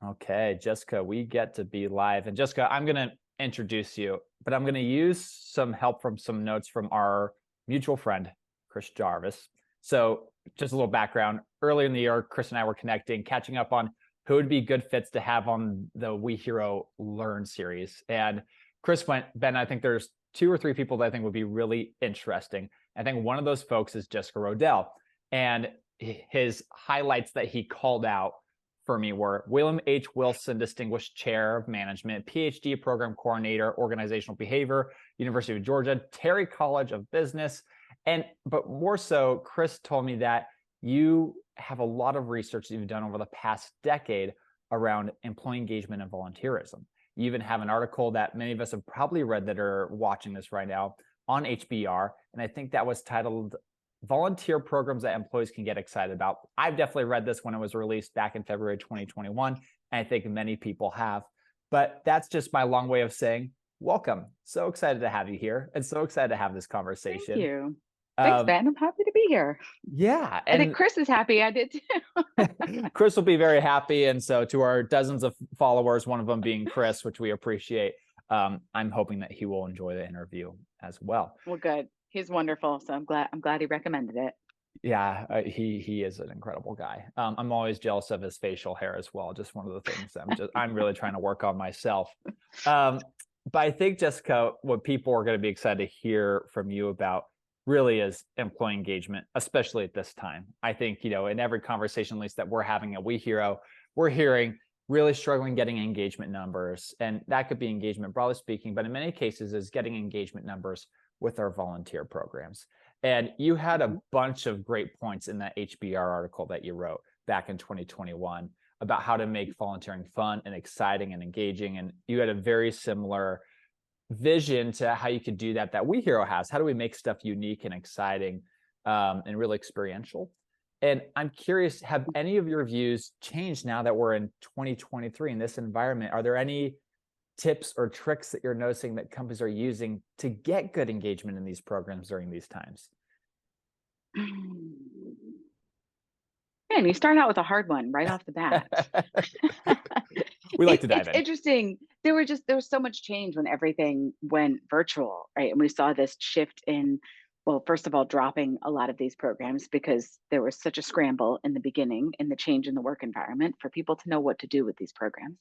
Okay, Jessica, we get to be live. And Jessica, I'm going to introduce you, but I'm going to use some help from some notes from our mutual friend, Chris Jarvis. So just a little background. Earlier in the year, Chris and I were connecting, catching up on who would be good fits to have on the WeHero Learn series. And Chris went, Ben, I think there's 2 or 3 people that I think would be really interesting. I think one of those folks is Jessica Rodell. And his highlights that he called out for me were William H. Wilson Distinguished Chair of Management, PhD Program Coordinator, Organizational Behavior, University of Georgia, Terry College of Business. But more so, Chris told me that you have a lot of research that you've done over the past decade around employee engagement and volunteerism. You even have an article that many of us have probably read that are watching this right now on HBR. And I think that was titled Volunteer Programs That Employees Can Get Excited About. I've definitely read this when it was released back in February 2021, and I think many people have. But that's just my long way of saying welcome. So excited to have you here and so excited to have this conversation. Thank you. Thanks, Ben. I'm happy to be here. Yeah. I think Chris is happy. I did too. Chris will be very happy. And so to our dozens of followers, one of them being Chris, which we appreciate, I'm hoping that he will enjoy the interview as well. Well, good. He's wonderful. So I'm glad he recommended it. Yeah, he is an incredible guy. I'm always jealous of his facial hair as well. Just one of the things I'm really trying to work on myself. But I think, Jessica, what people are going to be excited to hear from you about really is employee engagement, especially at this time. I think, in every conversation, at least that we're having at WeHero, we're hearing really struggling getting engagement numbers. And that could be engagement, broadly speaking, but in many cases is getting engagement numbers with our volunteer programs. And you had a bunch of great points in that HBR article that you wrote back in 2021 about how to make volunteering fun and exciting and engaging. And you had a very similar vision to how you could do that WeHero has. How do we make stuff unique and exciting and really experiential? And I'm curious, have any of your views changed now that we're in 2023 in this environment? Are there any tips or tricks that you're noticing that companies are using to get good engagement in these programs during these times? Man, you start out with a hard one right off the bat. We like to dive in. It's interesting. There was so much change when everything went virtual, right? And we saw this shift in, well, first of all, dropping a lot of these programs because there was such a scramble in the beginning and the change in the work environment for people to know what to do with these programs.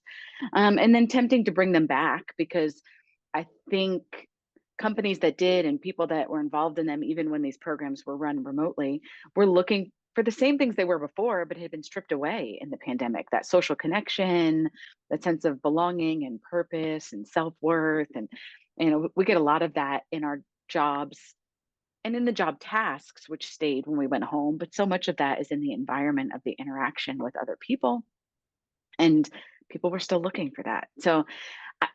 And then tempting to bring them back because I think companies that did and people that were involved in them, even when these programs were run remotely, were looking for the same things they were before, but had been stripped away in the pandemic. That social connection, that sense of belonging and purpose and self-worth. And, we get a lot of that in our jobs and in the job tasks, which stayed when we went home. But so much of that is in the environment of the interaction with other people. And people were still looking for that. So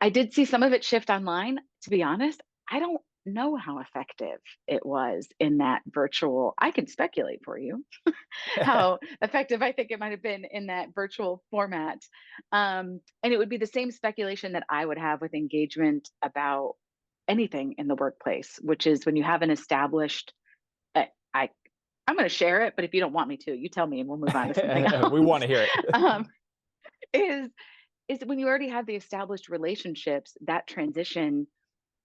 I did see some of it shift online. To be honest, I don't know how effective it was in that virtual. I can speculate for you how effective I think it might have been in that virtual format. And it would be the same speculation that I would have with engagement about anything in the workplace, which is when you have an established, I'm going to share it, but if you don't want me to, you tell me and we'll move on to something else. We want to hear it. Is when you already have the established relationships, that transition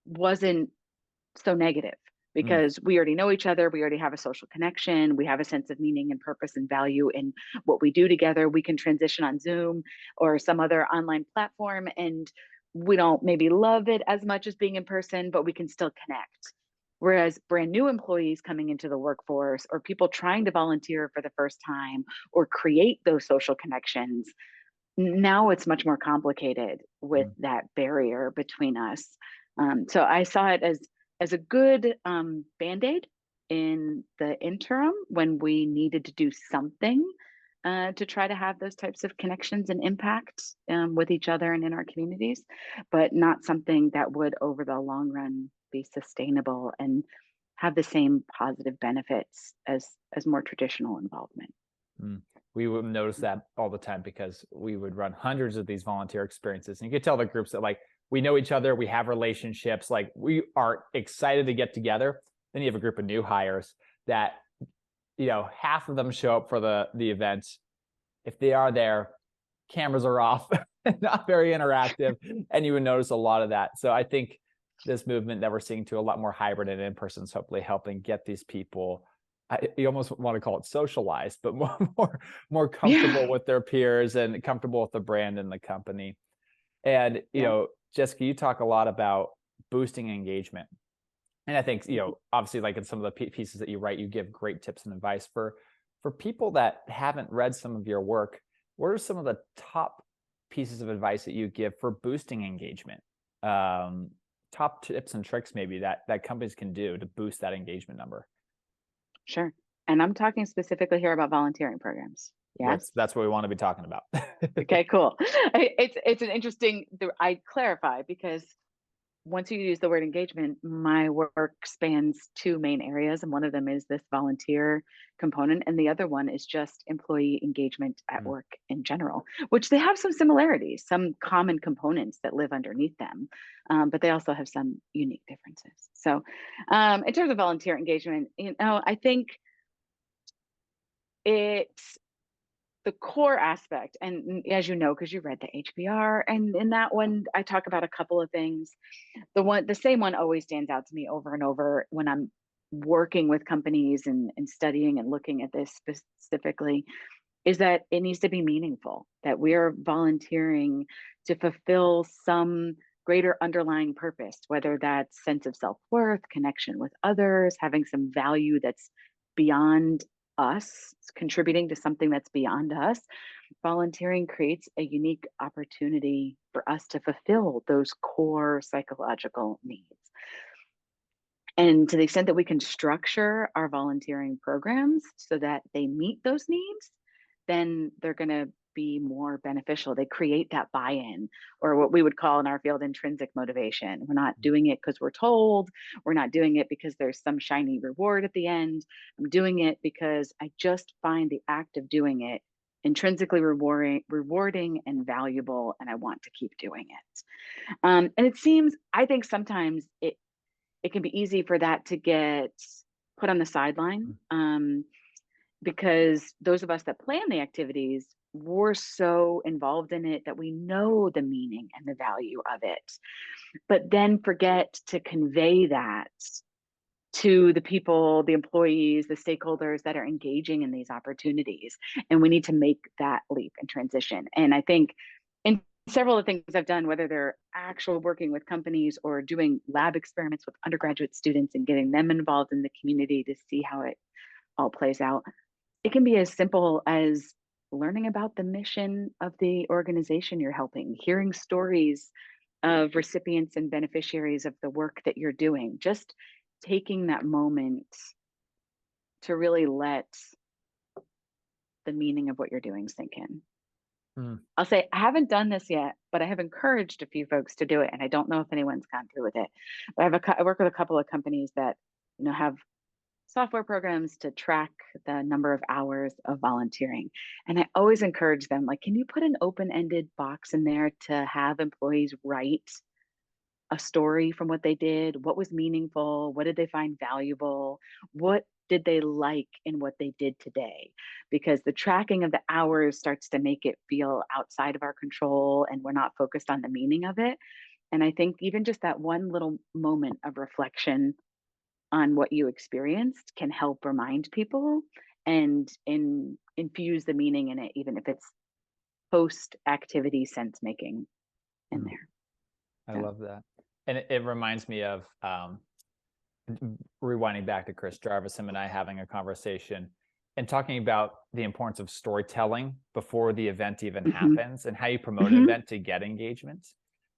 wasn't so negative because we already know each other. We already have a social connection. We have a sense of meaning and purpose and value in what we do together. We can transition on Zoom or some other online platform, and we don't maybe love it as much as being in person, but we can still connect. Whereas brand new employees coming into the workforce or people trying to volunteer for the first time or create those social connections, now it's much more complicated with that barrier between us. So I saw it as a good Band-Aid in the interim when we needed to do something to try to have those types of connections and impact with each other and in our communities, but not something that would over the long run be sustainable and have the same positive benefits as more traditional involvement. We would notice that all the time because we would run hundreds of these volunteer experiences, and you could tell the groups that we know each other, we have relationships, we are excited to get together. Then you have a group of new hires that, half of them show up for the event. If they are there, cameras are off, not very interactive, and you would notice a lot of that. So I think this movement that we're seeing to a lot more hybrid and in-person is hopefully helping get these people, you almost want to call it socialized, but more comfortable with their peers and comfortable with the brand and the company. And, Jessica, you talk a lot about boosting engagement. And I think, obviously, like in some of the pieces that you write, you give great tips and advice for people that haven't read some of your work. What are some of the top pieces of advice that you give for boosting engagement? Top tips and tricks maybe that companies can do to boost that engagement number. Sure. And I'm talking specifically here about volunteering programs. Yes. That's what we want to be talking about. Okay, cool. It's an interesting, I clarify because once you use the word engagement, my work spans two main areas. And one of them is this volunteer component. And the other one is just employee engagement at work in general, which they have some similarities, some common components that live underneath them. But they also have some unique differences. So in terms of volunteer engagement, I think it's the core aspect, and as you know, because you read the HBR, and in that one, I talk about a couple of things. The same one always stands out to me over and over when I'm working with companies and studying and looking at this specifically, is that it needs to be meaningful, that we are volunteering to fulfill some greater underlying purpose, whether that's sense of self-worth, connection with others, having some value that's beyond us, contributing to something that's beyond us. Volunteering creates a unique opportunity for us to fulfill those core psychological needs. And to the extent that we can structure our volunteering programs so that they meet those needs, then they're going to be more beneficial. They create that buy-in, or what we would call in our field intrinsic motivation. We're not doing it because we're told. We're not doing it because there's some shiny reward at the end. I'm doing it because I just find the act of doing it intrinsically rewarding and valuable, and I want to keep doing it. And it seems, I think sometimes it can be easy for that to get put on the sideline, because those of us that plan the activities, we're so involved in it that we know the meaning and the value of it, but then forget to convey that to the people, the employees, the stakeholders that are engaging in these opportunities. And we need to make that leap and transition. And I think in several of the things I've done, whether they're actual working with companies or doing lab experiments with undergraduate students and getting them involved in the community to see how it all plays out, it can be as simple as learning about the mission of the organization you're helping, hearing stories of recipients and beneficiaries of the work that you're doing, just taking that moment to really let the meaning of what you're doing sink in. I'll say I haven't done this yet, but I have encouraged a few folks to do it, and I don't know if anyone's gone through with it. But I work with a couple of companies that have software programs to track the number of hours of volunteering, and I always encourage them, like, can you put an open-ended box in there to have employees write a story from what they did? What was meaningful? What did they find valuable? What did they like in what they did today? Because the tracking of the hours starts to make it feel outside of our control, and we're not focused on the meaning of it. And I think even just that one little moment of reflection on what you experienced can help remind people and infuse the meaning in it, even if it's post-activity sense making in there. I love that. And it reminds me of rewinding back to Chris Jarvis, him and I having a conversation and talking about the importance of storytelling before the event even happens, and how you promote an event to get engagement.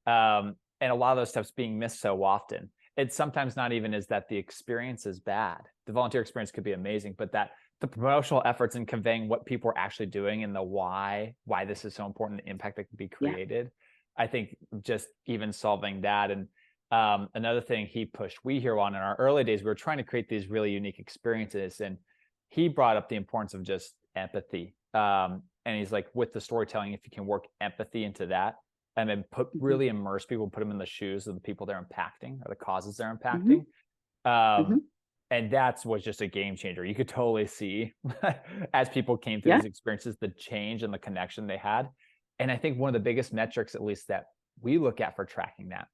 And a lot of those stuff's being missed so often. It's sometimes not even is that the experience is bad. The volunteer experience could be amazing, but that the promotional efforts in conveying what people are actually doing and the why this is so important, the impact that can be created. I think just even solving that. And another thing he pushed WeHero on in our early days, we were trying to create these really unique experiences, and he brought up the importance of just empathy. And he's like, with the storytelling, if you can work empathy into that, and then really immerse people, put them in the shoes of the people they're impacting or the causes they're impacting. And that was just a game changer. You could totally see as people came through these experiences, the change and the connection they had. And I think one of the biggest metrics, at least that we look at for tracking that,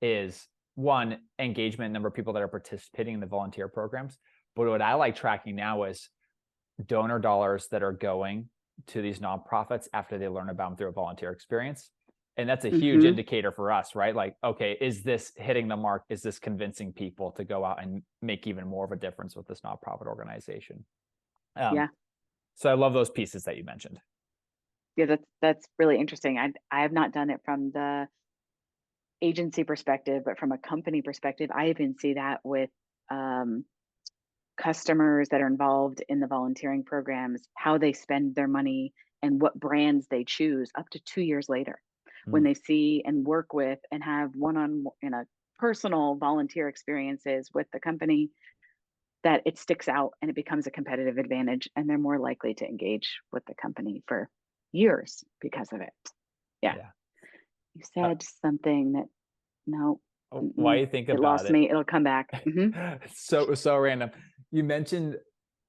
is one, engagement, number of people that are participating in the volunteer programs. But what I like tracking now is donor dollars that are going to these nonprofits after they learn about them through a volunteer experience. And that's a huge indicator for us, right? Like, okay, is this hitting the mark? Is this convincing people to go out and make even more of a difference with this nonprofit organization? Yeah. So I love those pieces that you mentioned. Yeah, that's really interesting. I have not done it from the agency perspective, but from a company perspective, I even see that with customers that are involved in the volunteering programs, how they spend their money and what brands they choose up to 2 years later, when they see and work with and have personal volunteer experiences with the company, that it sticks out and it becomes a competitive advantage, and they're more likely to engage with the company for years because of it. Yeah. Yeah. You said something that, no, Why you think it about lost it? me. It'll come back. So random. You mentioned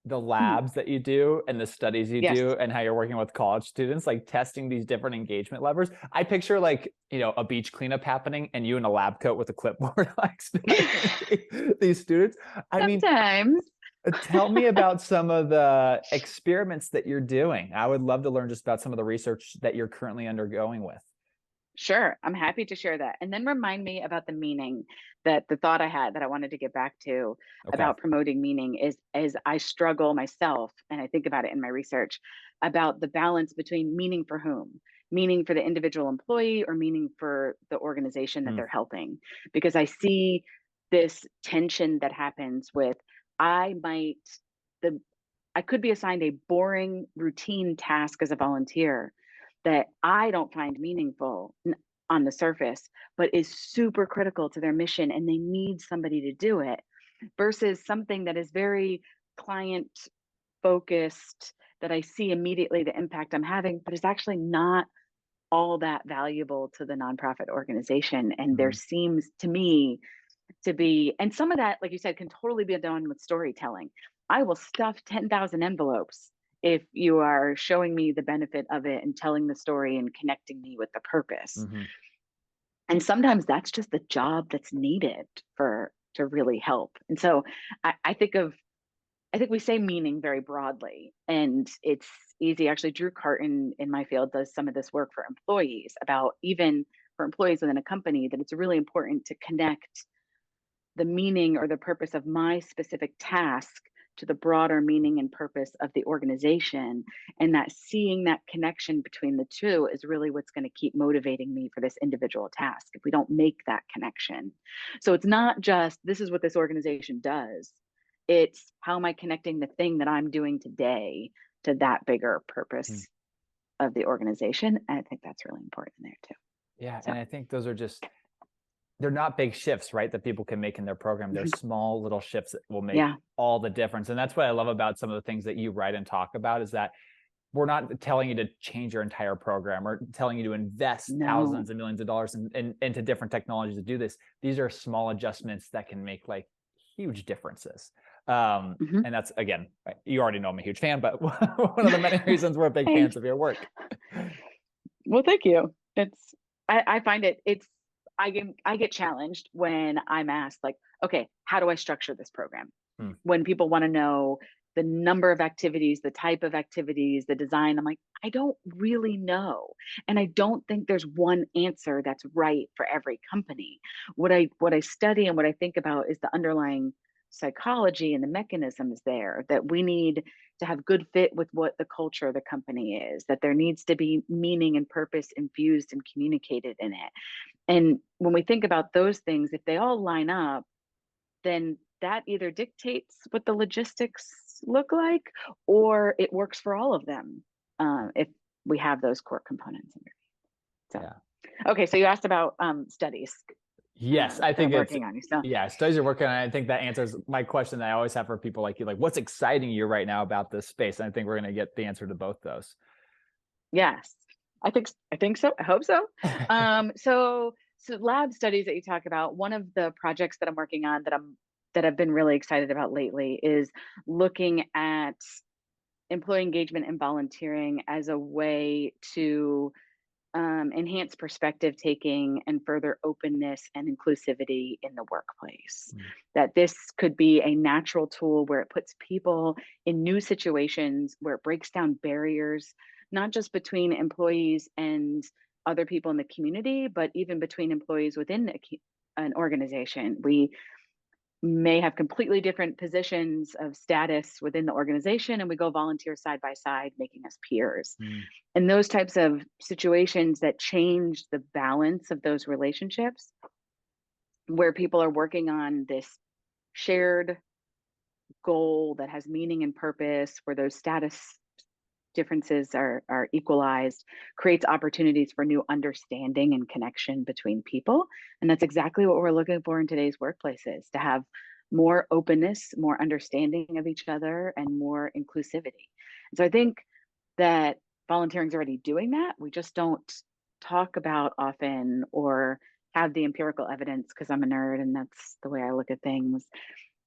the labs that you do and the studies you Yes. do and how you're working with college students, like testing these different engagement levers. I picture like, a beach cleanup happening and you in a lab coat with a clipboard, like studying these students. I mean, Sometimes. tell me about some of the experiments that you're doing. I would love to learn just about some of the research that you're currently undergoing with. Sure, I'm happy to share that. And then remind me about the meaning, that the thought I had that I wanted to get back to Okay. about promoting meaning is, as I struggle myself, and I think about it in my research, about the balance between meaning for whom, meaning for the individual employee or meaning for the organization that Mm, they're helping. Because I see this tension that happens with, I might, the I could be assigned a boring routine task as a volunteer that I don't find meaningful on the surface, but is super critical to their mission and they need somebody to do it, versus something that is very client focused, that I see immediately the impact I'm having, but is actually not all that valuable to the nonprofit organization. And there mhm, seems to me to be, and some of that, like you said, can totally be done with storytelling. I will stuff 10,000 envelopes if you are showing me the benefit of it and telling the story and connecting me with the purpose. mhm, And sometimes that's just the job that's needed for to really help. And so I think we say meaning very broadly, and it's easy. Actually, Drew Carton in my field does some of this work for employees, about even for employees within a company, that it's really important to connect the meaning or the purpose of my specific task to the broader meaning and purpose of the organization. And that seeing that connection between the two is really what's going to keep motivating me for this individual task if we don't make that connection. So it's not just, this is what this organization does, it's how am I connecting the thing that I'm doing today to that bigger mm. purpose of the organization. And I think that's really important there too. Yeah. So And I think those are just, they're not big shifts, right, that people can make in their program. They're small little shifts that will make yeah, all the difference. And that's what I love about some of the things that you write and talk about, is that we're not telling you to change your entire program or telling you to invest no. thousands and millions of dollars into different technologies to do this. These are small adjustments that can make like huge differences. Mhm. And that's, again, you already know I'm a huge fan, but one of the many reasons we're big Thanks. fans of your work. Well, thank you. It's I find it's I get challenged when I'm asked, like, okay, how do I structure this program? Hmm. When people want to know the number of activities, the type of activities, the design, I'm like, I don't really know. And I don't think there's one answer that's right for every company. What I study and what I think about is the underlying psychology and the mechanisms there, that we need to have good fit with what the culture of the company is, that there needs to be meaning and purpose infused and communicated in it. And when we think about those things, if they all line up, then that either dictates what the logistics look like, or it works for all of them, if we have those core components underneath. Yeah. So, okay, so you asked about studies Yes, I that I'm think it's, working on. So, yeah, studies are working on it. I think that answers my question that I always have for people like you, like, what's exciting you right now about this space? And I think we're going to get the answer to both those. yes, I think so. I hope so. So lab studies that you talk about. One of the projects that I'm working on that I've been really excited about lately is looking at employee engagement and volunteering as a way to enhance perspective taking, and further openness and inclusivity in the workplace. Mm. That this could be a natural tool where it puts people in new situations, where it breaks down barriers, not just between employees and other people in the community, but even between employees within an organization. We may have completely different positions of status within the organization, and we go volunteer side by side, making us peers. Mm. And those types of situations that change the balance of those relationships, where people are working on this shared goal that has meaning and purpose, where those status differences are equalized, creates opportunities for new understanding and connection between people. And that's exactly what we're looking for in today's workplaces, to have more openness, more understanding of each other, and more inclusivity. So I think that volunteering is already doing that. We just don't talk about often or have the empirical evidence, because I'm a nerd and that's the way I look at things,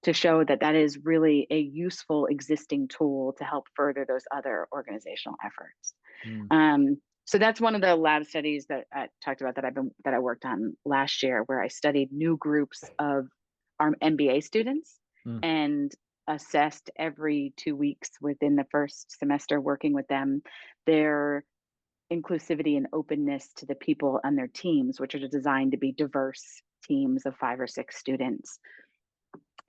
to show that that is really a useful existing tool to help further those other organizational efforts. Mm. So that's one of the lab studies that I talked about that I worked on last year, where I studied new groups of our MBA students Mm. and assessed every 2 weeks within the first semester, working with them, their inclusivity and openness to the people on their teams, which are designed to be diverse teams of 5 or 6 students.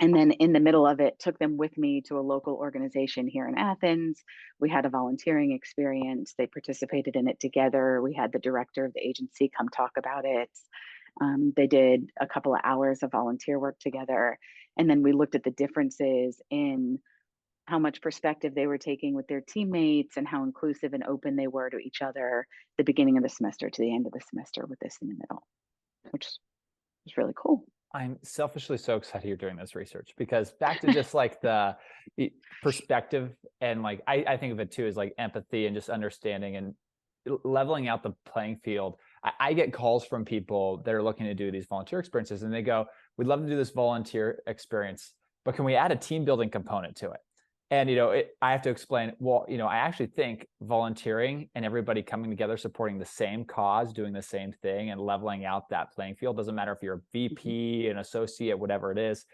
And then in the middle of it, took them with me to a local organization here in Athens. We had a volunteering experience. They participated in it together. We had the director of the agency come talk about it. They did a couple of hours of volunteer work together. And then we looked at the differences in how much perspective they were taking with their teammates, and how inclusive and open they were to each other, the beginning of the semester to the end of the semester, with this in the middle, which was really cool. I'm selfishly so excited you're doing this research, because back to just like the perspective, and like I think of it too as like empathy and just understanding and leveling out the playing field. I get calls from people that are looking to do these volunteer experiences, and they go, "We'd love to do this volunteer experience, but can we add a team building component to it?" And I have to explain, well, I actually think volunteering and everybody coming together, supporting the same cause, doing the same thing, and leveling out that playing field, doesn't matter if you're a VP, an associate, whatever it is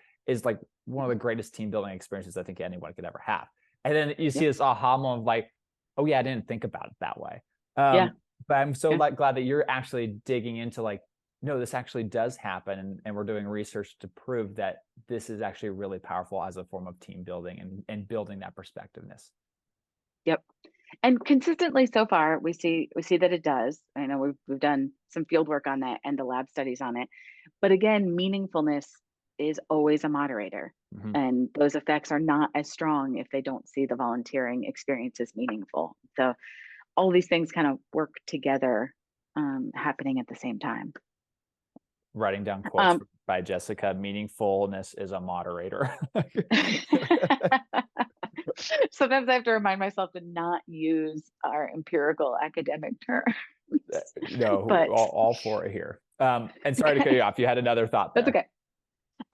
like one of the greatest team building experiences I think anyone could ever have. And then you see Yep. this aha moment of like, oh yeah, I didn't think about it that way. Yeah. But I'm so Yeah. glad that you're actually digging into like, no, this actually does happen, and we're doing research to prove that this is actually really powerful as a form of team building and building that perspectiveness. Yep. And consistently so far, we see that it does. I know we've done some field work on that and the lab studies on it. But again, meaningfulness is always a moderator. Mm-hmm. And those effects are not as strong if they don't see the volunteering experience as meaningful. So all these things kind of work together, happening at the same time. Writing down quotes by Jessica: meaningfulness is a moderator. Sometimes I have to remind myself to not use our empirical academic terms. No, But all for it here. And sorry to cut you off. You had another thought that's there.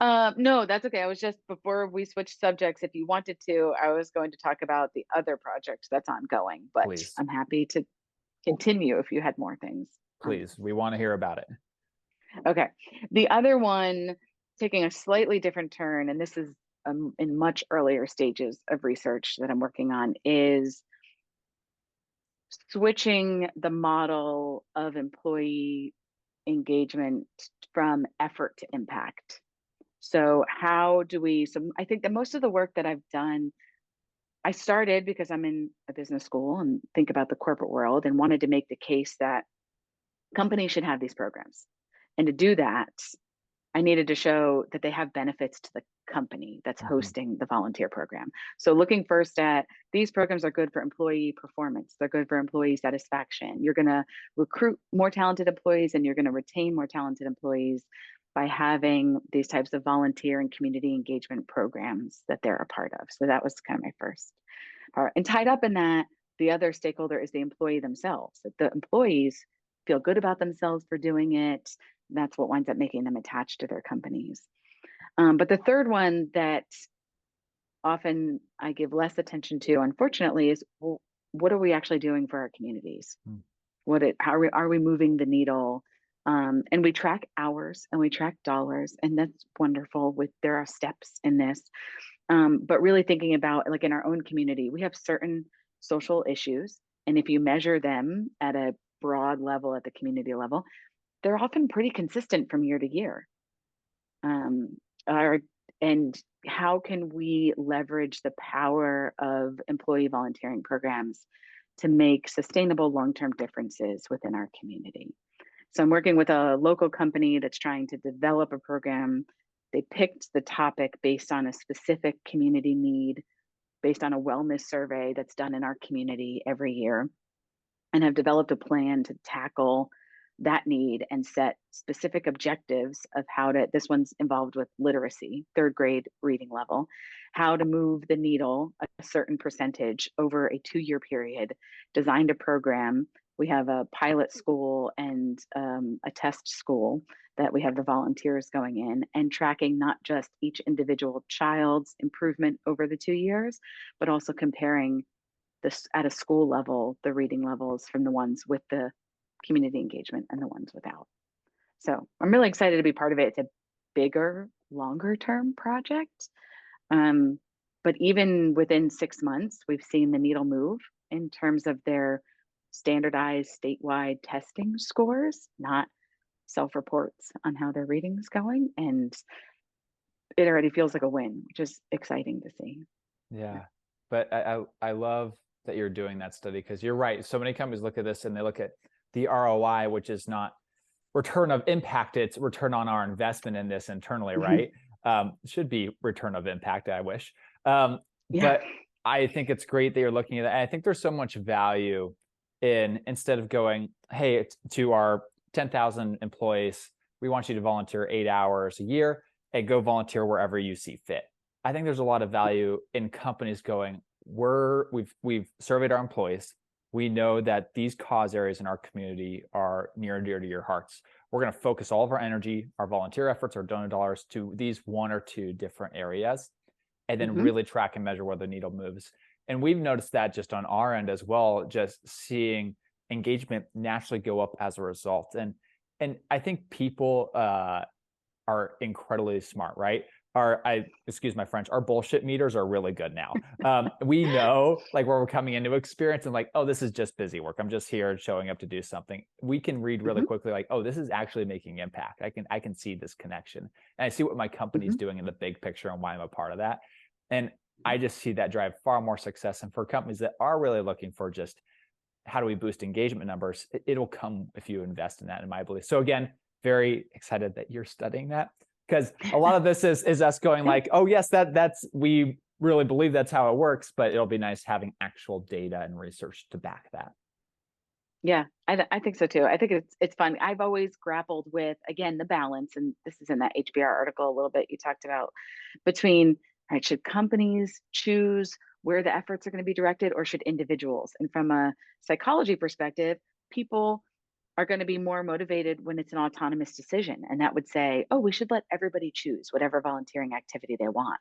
okay. No, that's okay. I was just, before we switch subjects, if you wanted to, I was going to talk about the other project that's ongoing, but Please. I'm happy to continue if you had more things. Please, we want to hear about it. Okay. The other one, taking a slightly different turn, and this is in much earlier stages of research that I'm working on, is switching the model of employee engagement from effort to impact. So how do we, so I think that most of the work that I've done, I started because I'm in a business school and think about the corporate world, and wanted to make the case that companies should have these programs. And to do that, I needed to show that they have benefits to the company that's hosting the volunteer program. So looking first at, these programs are good for employee performance. They're good for employee satisfaction. You're going to recruit more talented employees, and you're going to retain more talented employees by having these types of volunteer and community engagement programs that they're a part of. So that was kind of my first part. And tied up in that, the other stakeholder is the employee themselves. That the employees feel good about themselves for doing it. That's what winds up making them attached to their companies. But the third one that often I give less attention to, unfortunately, is, well, what are we actually doing for our communities? Are we moving the needle? And we track hours and we track dollars, and that's wonderful. There are steps in this, but really thinking about, like, in our own community, we have certain social issues, and if you measure them at a broad level, at the community level, they're often pretty consistent from year to year. Um, our, and how can we leverage the power of employee volunteering programs to make sustainable long-term differences within our community? So I'm working with a local company that's trying to develop a program. They picked the topic based on a specific community need, based on a wellness survey that's done in our community every year, and have developed a plan to tackle that need and set specific objectives of how to, this one's involved with literacy, third grade reading level, how to move the needle a certain percentage over a 2-year period, designed a program. We have a pilot school and a test school that we have the volunteers going in and tracking not just each individual child's improvement over the 2 years, but also comparing this at a school level, the reading levels from the ones with the community engagement and the ones without. So I'm really excited to be part of it. It's a bigger, longer term project. But even within 6 months, we've seen the needle move in terms of their standardized statewide testing scores, not self-reports on how their reading's going. And it already feels like a win, which is exciting to see. Yeah. But I love that you're doing that study, because you're right. So many companies look at this and they look at the ROI, which is not return of impact, it's return on our investment in this internally, right? Should be return of impact, I wish. Yeah. But I think it's great that you're looking at that. And I think there's so much value in, instead of going, hey, to our 10,000 employees, we want you to volunteer 8 hours a year and go volunteer wherever you see fit. I think there's a lot of value in companies going, we've surveyed our employees. We know that these cause areas in our community are near and dear to your hearts. We're going to focus all of our energy, our volunteer efforts, our donor dollars to these 1 or 2 different areas, and then really track and measure where the needle moves. And we've noticed that just on our end as well, just seeing engagement naturally go up as a result. And I think people are incredibly smart, right? Excuse my French, our bullshit meters are really good now. We know, like, where we're coming into experience and like, oh, this is just busy work. I'm just here showing up to do something. We can read really quickly, like, oh, this is actually making impact. I can see this connection. And I see what my company's doing in the big picture and why I'm a part of that. And I just see that drive far more success. And for companies that are really looking for just how do we boost engagement numbers, it'll come if you invest in that, in my belief. So again, very excited that you're studying that, because a lot of this is us going like, oh yes, that's we really believe that's how it works, but it'll be nice having actual data and research to back that. Yeah, I think so too. I think it's fun. I've always grappled with, again, the balance, and this is in that HBR article a little bit you talked about, between, right, should companies choose where the efforts are going to be directed, or should individuals? And from a psychology perspective, people are going to be more motivated when it's an autonomous decision. And that would say, oh, we should let everybody choose whatever volunteering activity they want.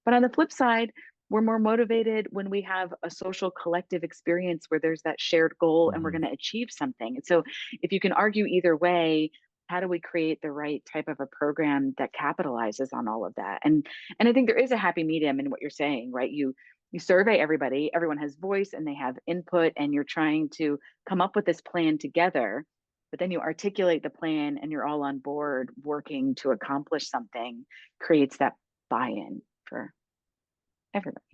But on the flip side, we're more motivated when we have a social collective experience where there's that shared goal and we're going to achieve something. And so if you can argue either way, how do we create the right type of a program that capitalizes on all of that? And I think there is a happy medium in what you're saying, right? You survey everybody, everyone has voice and they have input, and you're trying to come up with this plan together, but then you articulate the plan and you're all on board working to accomplish something, creates that buy-in for everybody.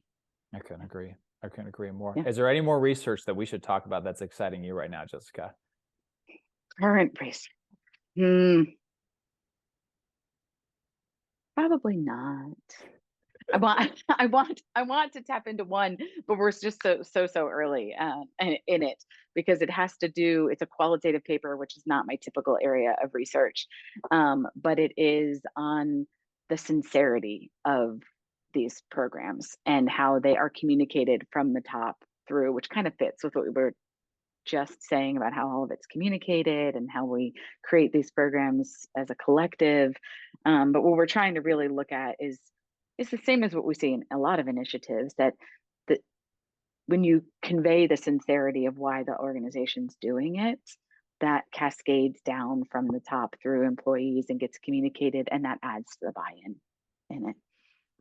I couldn't agree. I couldn't agree more. Yeah. Is there any more research that we should talk about that's exciting you right now, Jessica? Current research. Probably not. I want to tap into one, but we're just so early in it, because it has to do, it's a qualitative paper, which is not my typical area of research, but it is on the sincerity of these programs and how they are communicated from the top through, which kind of fits with what we were just saying about how all of it's communicated and how we create these programs as a collective. But what we're trying to really look at is the same as what we see in a lot of initiatives, that when you convey the sincerity of why the organization's doing it, that cascades down from the top through employees and gets communicated, and that adds to the buy-in in it.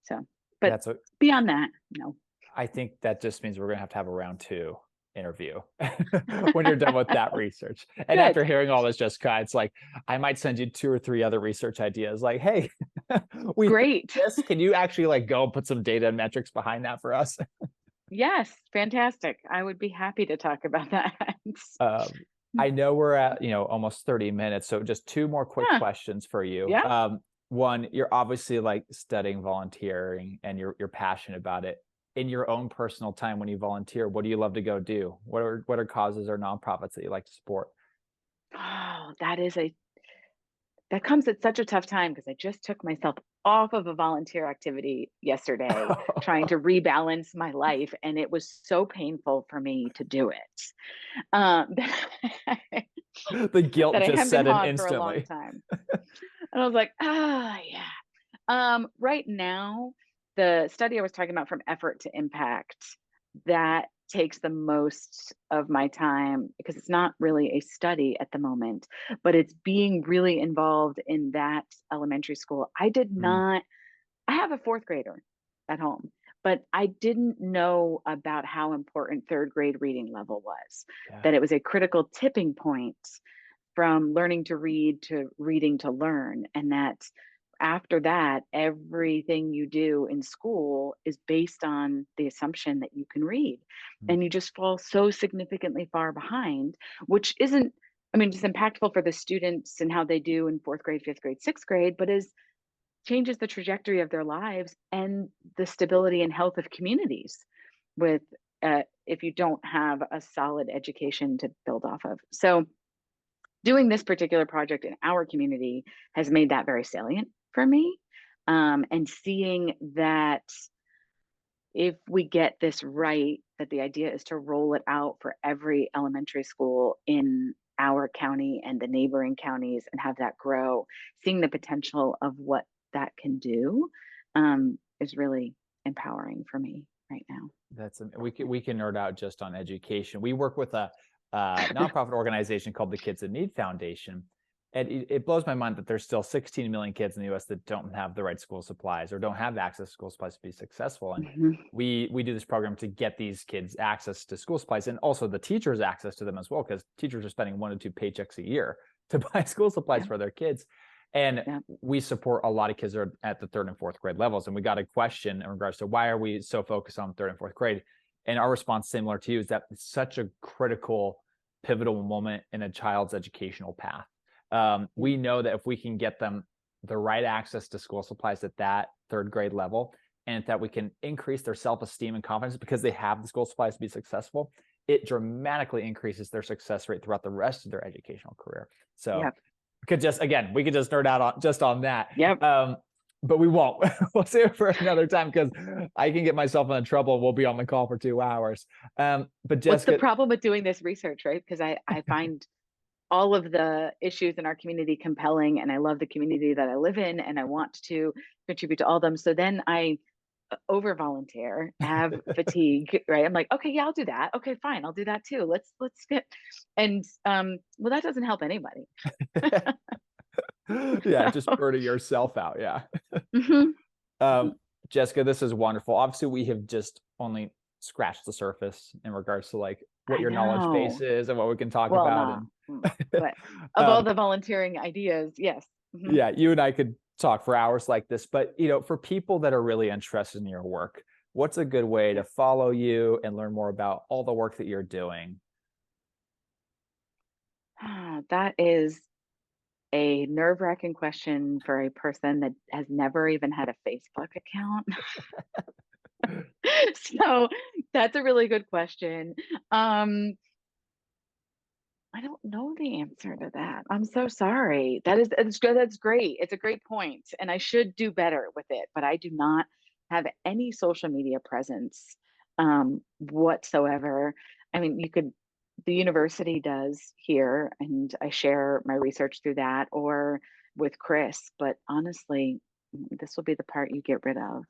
So, but That's a, beyond that, no. I think that just means we're going to have a round two interview when you're done with that research. And Good. after hearing all this, Jessica, it's like, I might send you 2 or 3 other research ideas. Like, hey, we think Great. this, can you actually like go and put some data and metrics behind that for us? Yes, fantastic. I would be happy to talk about that. Um, I know we're at, almost 30 minutes. So just 2 more quick Huh, questions for you. yeah. One, you're obviously like studying volunteering and you're passionate about it. In your own personal time when you volunteer, what do you love to go do? What are causes or nonprofits that you like to support? Oh, that comes at such a tough time because I just took myself off of a volunteer activity yesterday, trying to rebalance my life, and it was so painful for me to do it. That The guilt that I just hemmed and set in hawed for a long instantly. time. And I was like, yeah. Right now, the study I was talking about from effort to impact, that takes the most of my time because it's not really a study at the moment, but it's being really involved in that elementary school. Mm, I have a fourth grader at home, but I didn't know about how important third grade reading level was, yeah. that it was a critical tipping point from learning to read to reading to learn. And that after that, everything you do in school is based on the assumption that you can read. Mm, And you just fall so significantly far behind, which isn't, I mean, it's impactful for the students and how they do in fourth grade, fifth grade, sixth grade, but is changes the trajectory of their lives and the stability and health of communities with if you don't have a solid education to build off of. So doing this particular project in our community has made that very salient for me. And seeing that if we get this right, that the idea is to roll it out for every elementary school in our county and the neighboring counties and have that grow, seeing the potential of what that can do is really empowering for me right now. we can nerd out just on education. We work with a nonprofit organization called the Kids in Need Foundation, and it blows my mind that there's still 16 million kids in the U.S. that don't have the right school supplies or don't have access to school supplies to be successful. And Mhm. we do this program to get these kids access to school supplies and also the teachers access to them as well, because teachers are spending 1 to 2 paychecks a year to buy school supplies Yeah, for their kids. And yeah. we support a lot of kids that are at the 3rd and 4th grade levels. And we got a question in regards to why are we so focused on 3rd and 4th grade? And our response, similar to you, is that it's such a critical, pivotal moment in a child's educational path. Yeah. We know that if we can get them the right access to school supplies at that 3rd grade level, and that we can increase their self-esteem and confidence because they have the school supplies to be successful, it dramatically increases their success rate throughout the rest of their educational career. So Yep. we could just nerd out on that. Yep. But we won't. We'll save it for another time because I can get myself into trouble. We'll be on the call for 2 hours. But What's the Jessica, problem with doing this research, right? Because I find all of the issues in our community compelling, and I love the community that I live in, and I want to contribute to all of them. So then I over volunteer, have fatigue, right? I'm like, okay, yeah, I'll do that. Okay, fine, I'll do that too. Let's get, and well, that doesn't help anybody. yeah, just So, burning yourself out. Yeah. mhm. Um, Jessica, this is wonderful. Obviously, we have just only scratched the surface in regards to like what I your knowledge base know. is and what we can talk Well, about. not, And but of all um, the volunteering ideas, yes. Mhm. yeah, you and I could talk for hours like this, but for people that are really interested in your work, what's a good way Yeah. to follow you and learn more about all the work that you're doing? That is a nerve-wracking question for a person that has never even had a Facebook account. So that's a really good question. Um, I don't know the answer to that. I'm so sorry. That's good. That's great. It's a great point, and I should do better with it. But I do not have any social media presence whatsoever. I mean, you could. The university does here, and I share my research through that or with Chris. But honestly, this will be the part you get rid of.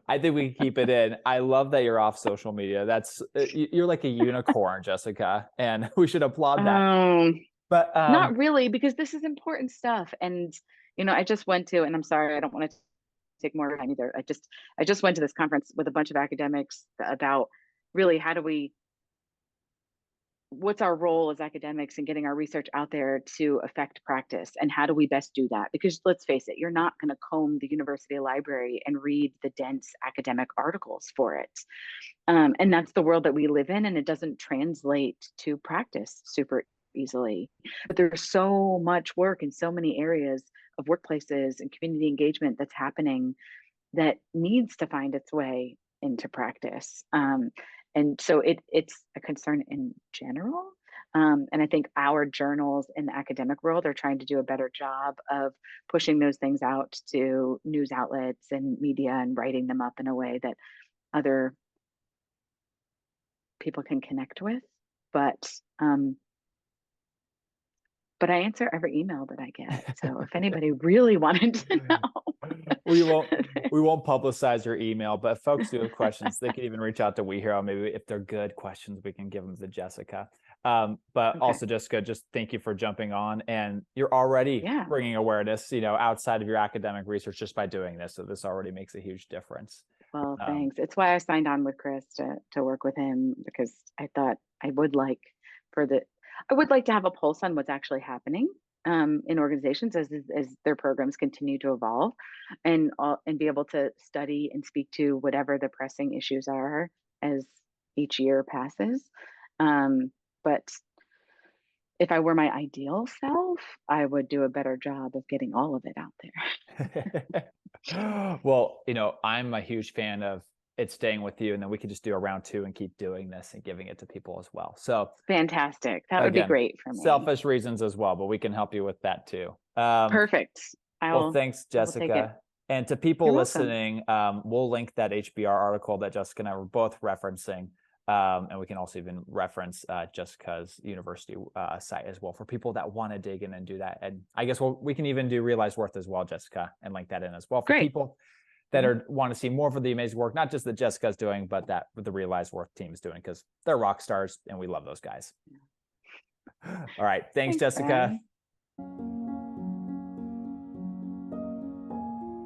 I think we can keep it in. I love that you're off social media. That's you're like a unicorn, Jessica, and we should applaud that. Um, But Not really, because this is important stuff. And, I just went to, and I'm sorry, I don't want to take more time either. I just went to this conference with a bunch of academics about really what's our role as academics in getting our research out there to affect practice, and how do we best do that? Because let's face it, you're not going to comb the university library and read the dense academic articles for it. And that's the world that we live in, and it doesn't translate to practice super easily. But there's so much work in so many areas of workplaces and community engagement that's happening that needs to find its way into practice. And so it's a concern in general. And I think our journals in the academic world are trying to do a better job of pushing those things out to news outlets and media, and writing them up in a way that other people can connect with. But I answer every email that I get. So if anybody really wanted to know, we won't publicize your email, but if folks do have questions, they can even reach out to WeHero. Maybe if they're good questions, we can give them to Jessica. But okay. Also, Jessica, just thank you for jumping on, and you're already bringing awareness, outside of your academic research just by doing this. So this already makes a huge difference. Well, thanks. It's why I signed on with Chris to work with him, because I thought I would like to have a pulse on what's actually happening in organizations as their programs continue to evolve, and be able to study and speak to whatever the pressing issues are as each year passes. But if I were my ideal self, I would do a better job of getting all of it out there. Well, I'm a huge fan of it staying with you, and then we could just do a round 2 and keep doing this and giving it to people as well. So fantastic. That would be great for me. Selfish reasons as well, but we can help you with that too. Perfect. Well, thanks, Jessica. And to people listening, we'll link that HBR article that Jessica and I were both referencing. And we can also even reference Jessica's university site as well for people that want to dig in and do that. And I guess we can even do Realize Worth as well, Jessica, and link that in as well for people that want to see more of the amazing work, not just that Jessica's doing, but that the Realize Worth team is doing, because they're rock stars and we love those guys. All right. Thanks, Jessica. Ben.